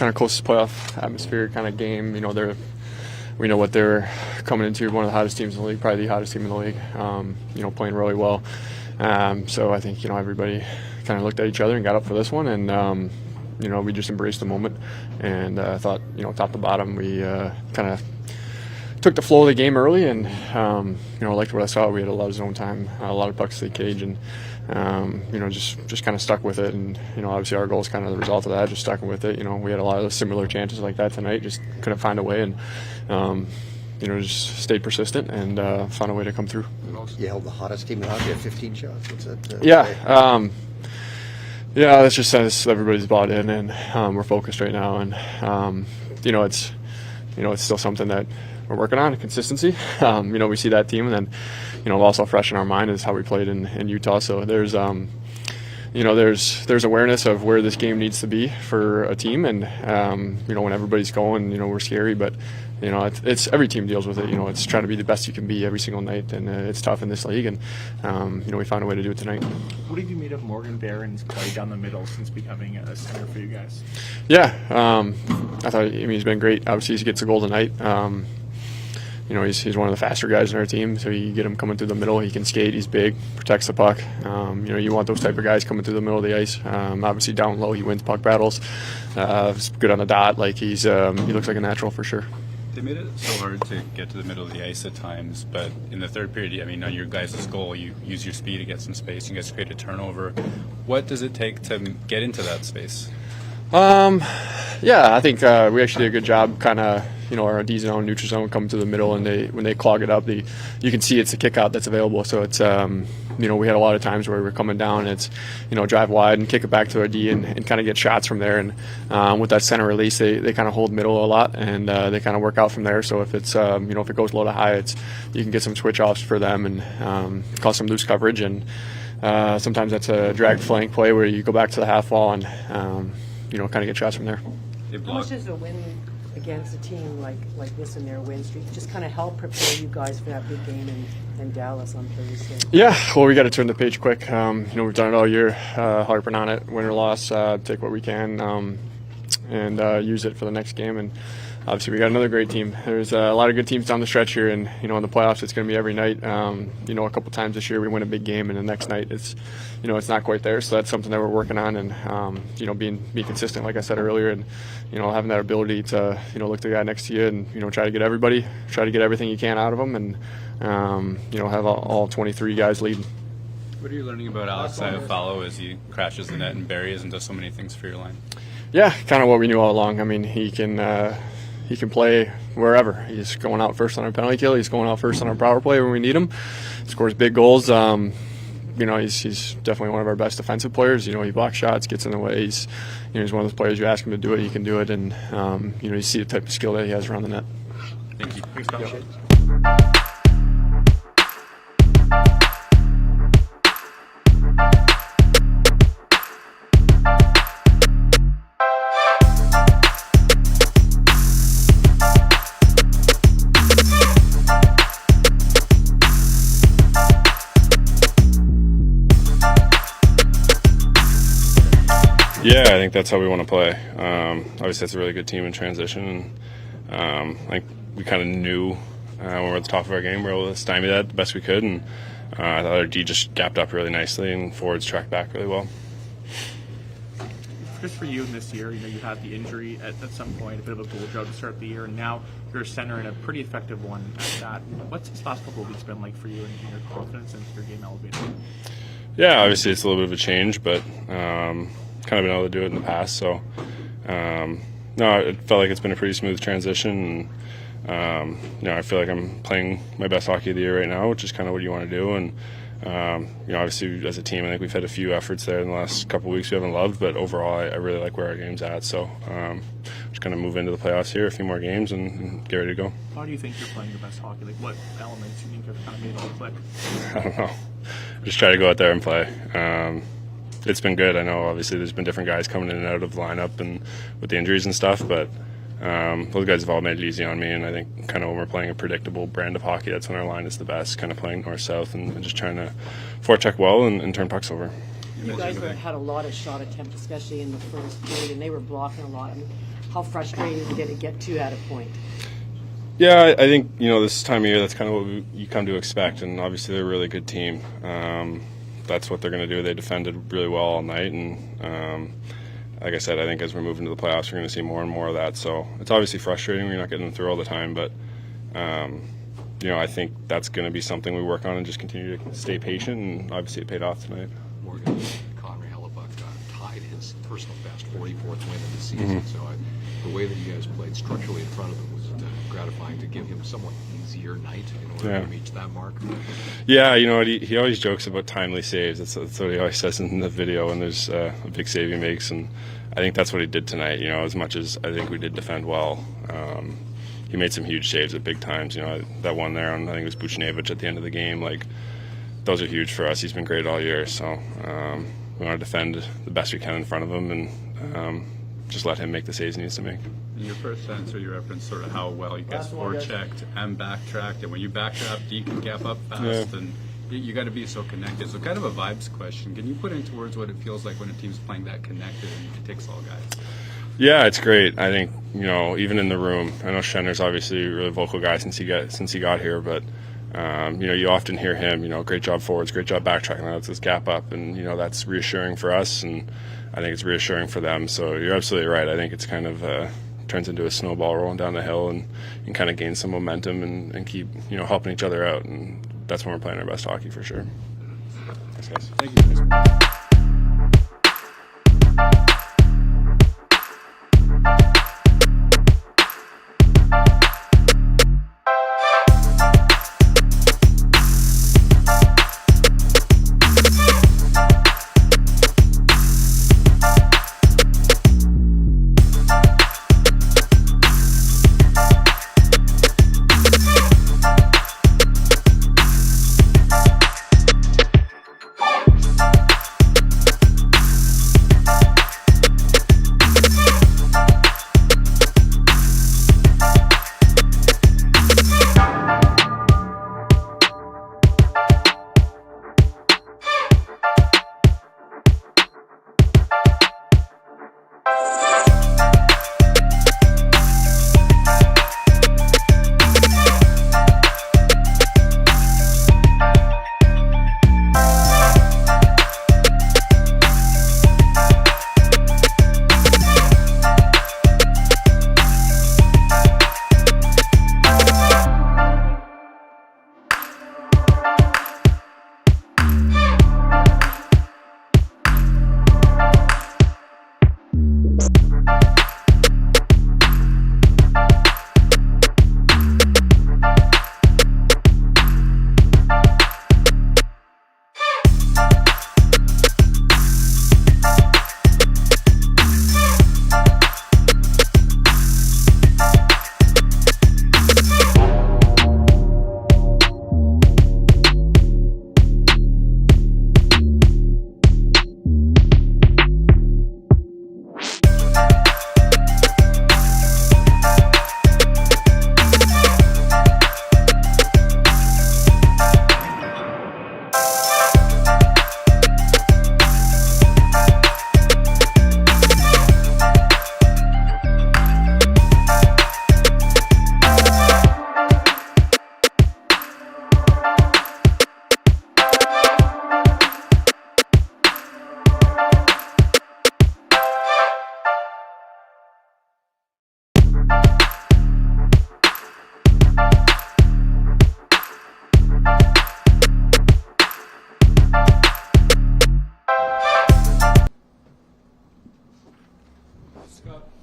kind of closest playoff atmosphere kind of game. We know what they're coming into, one of the hottest teams in the league, probably the hottest team in the league, playing really well. So I think, everybody kind of looked at each other and got up for this one, and, we just embraced the moment. And I thought, top to bottom, we kind of took the flow of the game early, and, liked what I saw. We had a lot of zone time, a lot of pucks to the cage, and, just kind of stuck with it. And, obviously our goal is kind of the result of that, just sticking with it. We had a lot of similar chances like that tonight, just couldn't find a way, and, just stayed persistent and found a way to come through. You held the hottest team in hockey at 15 shots. What's that? Yeah, that just says everybody's bought in, and we're focused right now. And it's still something that we're working on, consistency. We see that team, and then also fresh in our mind is how we played in Utah. So there's there's awareness of where this game needs to be for a team, and when everybody's going, we're scary, but it's every team deals with it. It's trying to be the best you can be every single night, and it's tough in this league, and we found a way to do it tonight. What have you made of Morgan Barron's play down the middle since becoming a center for you guys? Yeah, I thought he's been great. Obviously, he gets a goal tonight. He's one of the faster guys in our team, so you get him coming through the middle. He can skate. He's big, protects the puck. You want those type of guys coming through the middle of the ice. Obviously, down low, he wins puck battles. He's good on the dot. He looks like a natural for sure. They made it so hard to get to the middle of the ice at times, but in the third period, on your guys' goal, you use your speed to get some space. You guys create a turnover. What does it take to get into that space? I think we actually did a good job, kind of, our D zone, neutral zone, coming to the middle, and when they clog it up, you can see it's a kick out that's available. So it's we had a lot of times where we're coming down, and it's drive wide and kick it back to our D and kind of get shots from there. And with that center release, they kind of hold middle a lot, and they kind of work out from there. So if it's if it goes low to high, you can get some switch offs for them and cause some loose coverage. And sometimes that's a drag flank play where you go back to the half wall and kind of get shots from there. How much does a win against a team like this in their win streak just kind of help prepare you guys for that big game in Dallas on Thursday? Yeah, well, we got to turn the page quick. We've done it all year, harping on it, win or loss, take what we can and use it for the next game. And obviously, we got another great team. There's a lot of good teams down the stretch here, and in the playoffs, it's going to be every night. A couple times this year, we win a big game, and the next night, it's not quite there. So that's something that we're working on, and being consistent, like I said earlier, and having that ability to look to the guy next to you and try to get everything you can out of them, and have all 23 guys leading. What are you learning about Alex Iafallo as he crashes the net and buries and does so many things for your line? Yeah, kind of what we knew all along. He can play wherever. He's going out first on our penalty kill. He's going out first on our power play when we need him. Scores big goals. He's definitely one of our best defensive players. He blocks shots, gets in the way. He's one of those players, you ask him to do it, he can do it. And, you see the type of skill that he has around the net. Thank you. Thanks, Scott. Yep. Yeah, I think that's how we want to play. Obviously, that's a really good team in transition. And I think we kind of knew when we were at the top of our game, we were able to stymie that the best we could. And I thought our D just gapped up really nicely, and forwards tracked back really well. Just for you in this year, you had the injury at some point, a bit of a goal drought to start the year, and now you're a center and a pretty effective one at that. What's this last couple of weeks been like for you and your confidence and your game elevated? Yeah, obviously it's a little bit of a change, but kind of been able to do it in the past. So, no, it felt like it's been a pretty smooth transition. And, I feel like I'm playing my best hockey of the year right now, which is kind of what you want to do. And, obviously as a team, I think we've had a few efforts there in the last couple of weeks we haven't loved, but overall I really like where our game's at. So, just kind of move into the playoffs here, a few more games, and get ready to go. How do you think you're playing your best hockey? What elements do you think have kind of made it all click? I don't know. Just try to go out there and play. It's been good. I know obviously there's been different guys coming in and out of the lineup and with the injuries and stuff, but those guys have all made it easy on me, and I think kind of when we're playing a predictable brand of hockey, that's when our line is the best, kind of playing north-south and just trying to forecheck well and turn pucks over. You guys had a lot of shot attempts, especially in the first period, and they were blocking a lot. how frustrating did it get to at a point? Yeah, I think, this time of year, that's kind of what you come to expect, and obviously they're a really good team. That's what they're going to do. They defended really well all night, and like I said, I think as we're moving to the playoffs, we're going to see more and more of that. So it's obviously frustrating. We're not getting them through all the time, but I think that's going to be something we work on and just continue to stay patient, and obviously it paid off tonight. Morgan Connor Hellebuck tied his personal best 44th win of the season. So the way that you guys played structurally in front of him was gratifying to give him somewhat easier night in order to reach that mark. Yeah, he always jokes about timely saves. That's what he always says in the video when there's a big save he makes, and I think that's what he did tonight. As much as I think we did defend well, he made some huge saves at big times. That one there on, I think it was Buchnevich at the end of the game. Like, those are huge for us. He's been great all year, so we want to defend the best we can in front of him and just let him make the saves he needs to make. In your first answer, you referenced sort of how well you guys forechecked and backtracked, and when you backtrap, you can gap up fast, and you got to be so connected. So kind of a vibes question. Can you put into words what it feels like when a team's playing that connected and it takes all guys? Yeah, it's great. I think, even in the room, I know Schenner's obviously a really vocal guy since he got here, but you often hear him, great job forwards, great job backtracking. That's his gap up, and that's reassuring for us, and I think it's reassuring for them. So you're absolutely right. I think it's kind of turns into a snowball rolling down the hill, and kind of gain some momentum and keep helping each other out, and that's when we're playing our best hockey for sure. Thanks, guys. Thank you.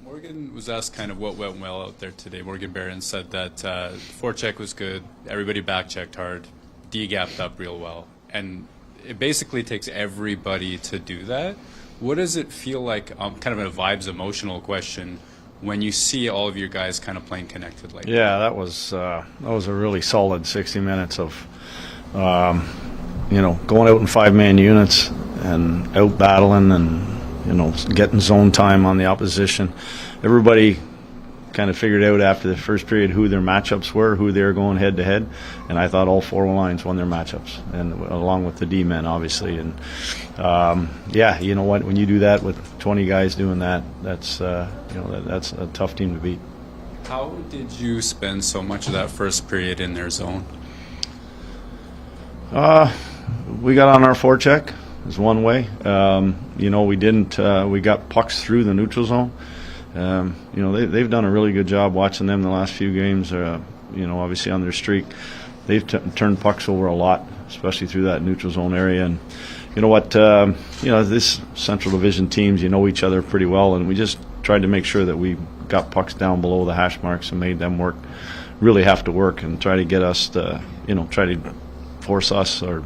Morgan was asked kind of what went well out there today. Morgan Barron said that forecheck was good, everybody backchecked hard, D-gapped up real well, and it basically takes everybody to do that. What does it feel like, kind of a vibes emotional question, when you see all of your guys kind of playing connected like that? Yeah, that was a really solid 60 minutes of going out in 5-man units and out battling and getting zone time on the opposition. Everybody kind of figured out after the first period who their matchups were, who they were going head to head, and I thought all 4 lines won their matchups, and along with the D men obviously. And yeah, you know what? When you do that with 20 guys doing that, that's that's a tough team to beat. How did you spend so much of that first period in their zone? We got on our forecheck is one way. We didn't. We got pucks through the neutral zone. They've done a really good job watching them the last few games. Obviously on their streak, they've turned pucks over a lot, especially through that neutral zone area. And you know what? This Central Division teams, each other pretty well, and we just tried to make sure that we got pucks down below the hash marks and made them really have to work, and try to get us to, try to force us or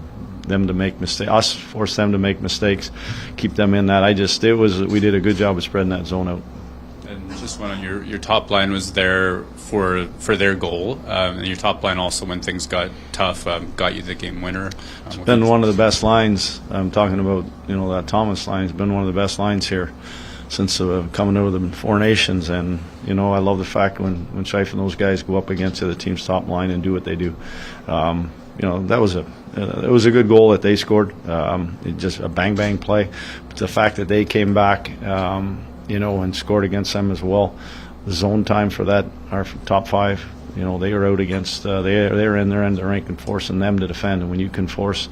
them to make mistakes, force them to make mistakes, keep them in that. We did a good job of spreading that zone out. And just one on your top line was there for their goal, and your top line also, when things got tough, got you the game winner. It's been one of the best lines. I'm talking about, that Thomas line has been one of the best lines here since coming out of the Four Nations. And I love the fact when Scheif and those guys go up against the other team's top line and do what they do. That was it was a good goal that they scored. Just a bang play. But the fact that they came back, and scored against them as well. The zone time for that, our top 5, they were out against. They were in their end of the rink and forcing them to defend. And when you can force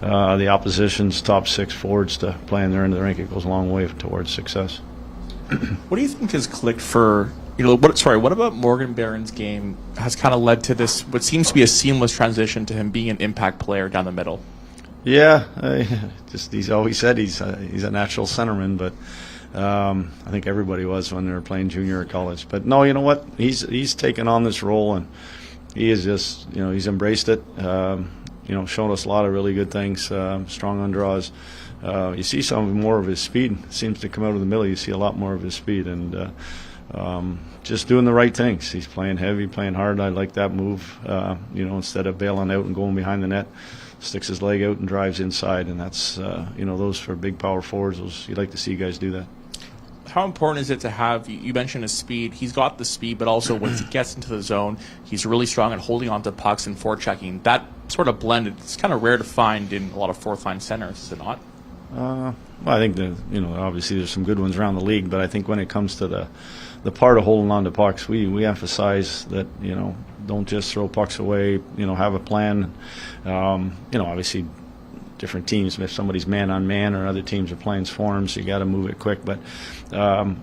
the opposition's top 6 forwards to play in their end of the rink, it goes a long way towards success. What do you think has clicked for? What about Morgan Barron's game has kind of led to this, what seems to be a seamless transition to him being an impact player down the middle? Yeah, he's always said he's a natural centerman, but I think everybody was when they were playing junior or college. But no, you know what? He's taken on this role, and he is just, he's embraced it. Shown us a lot of really good things, strong on draws. You see some more of his speed. It seems to come out of the middle. You see a lot more of his speed, and just doing the right things. He's playing heavy, playing hard. I like that move. Instead of bailing out and going behind the net, sticks his leg out and drives inside. And that's, those for big power forwards, you like to see guys do that. How important is it to have, you mentioned his speed, he's got the speed, but also when he gets into the zone, he's really strong at holding on to pucks and forechecking. That sort of blend, it's kind of rare to find in a lot of fourth-line centers, is it not? Well, I think that, obviously there's some good ones around the league, but I think when it comes to the part of holding on to pucks, we emphasize that, don't just throw pucks away, have a plan. Obviously different teams, if somebody's man-on-man or other teams are playing forms, you got to move it quick. But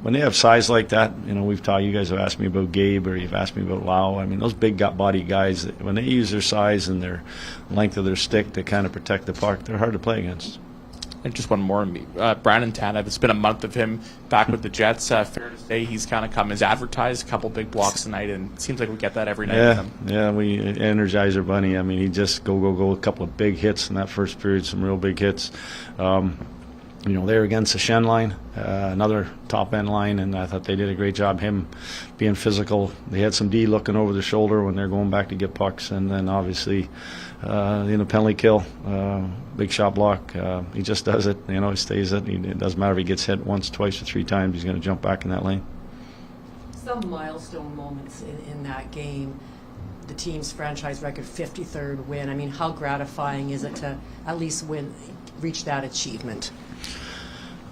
when they have size like that, you guys have asked me about Gabe, or you've asked me about Lau. I mean, those big body guys, when they use their size and their length of their stick to kind of protect the puck, they're hard to play against. And just one more on me. Brandon Tanev, it's been a month of him back with the Jets. Fair to say he's kind of come as advertised, a couple big blocks tonight, and it seems like we get that every night with him. Yeah, we Energizer Bunny. I mean, he just go, a couple of big hits in that first period, some real big hits. They're against the Shen line, another top-end line, and I thought they did a great job, him being physical. They had some D looking over their shoulder when they're going back to get pucks, and then obviously penalty kill, big shot block. He just does it. He stays it. It doesn't matter if he gets hit once, twice, or 3 times. He's going to jump back in that lane. Some milestone moments in that game. The team's franchise record 53rd win. I mean, how gratifying is it to at least reach that achievement?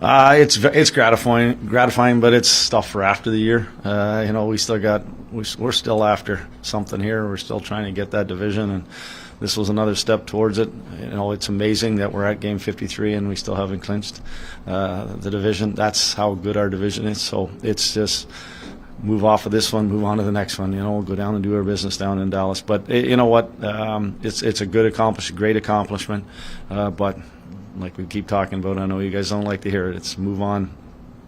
It's gratifying, but it's stuff for after the year. We're still after something here. We're still trying to get that division, and this was another step towards it. It's amazing that we're at game 53 and we still haven't clinched the division. That's how good our division is. So it's just move off of this one, move on to the next one. We'll go down and do our business down in Dallas. But you know what? It's a great accomplishment. But like we keep talking about, I know you guys don't like to hear it. It's move on.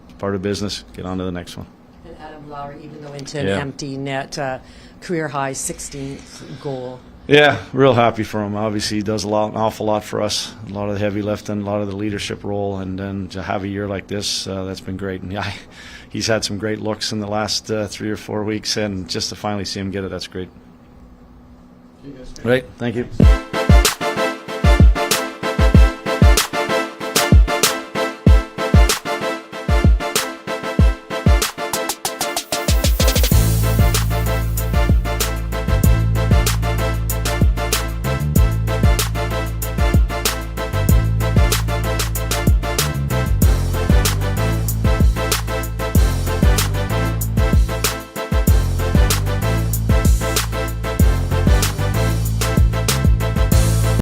It's part of business. Get on to the next one. And Adam Lowry, even though into an empty net, career high 16th goal. Yeah, real happy for him. Obviously, he does an awful lot for us. A lot of the heavy lifting, a lot of the leadership role, and then to have a year like this, that's been great. And he's had some great looks in the last 3 or 4 weeks, and just to finally see him get it, that's great. Right, thank you.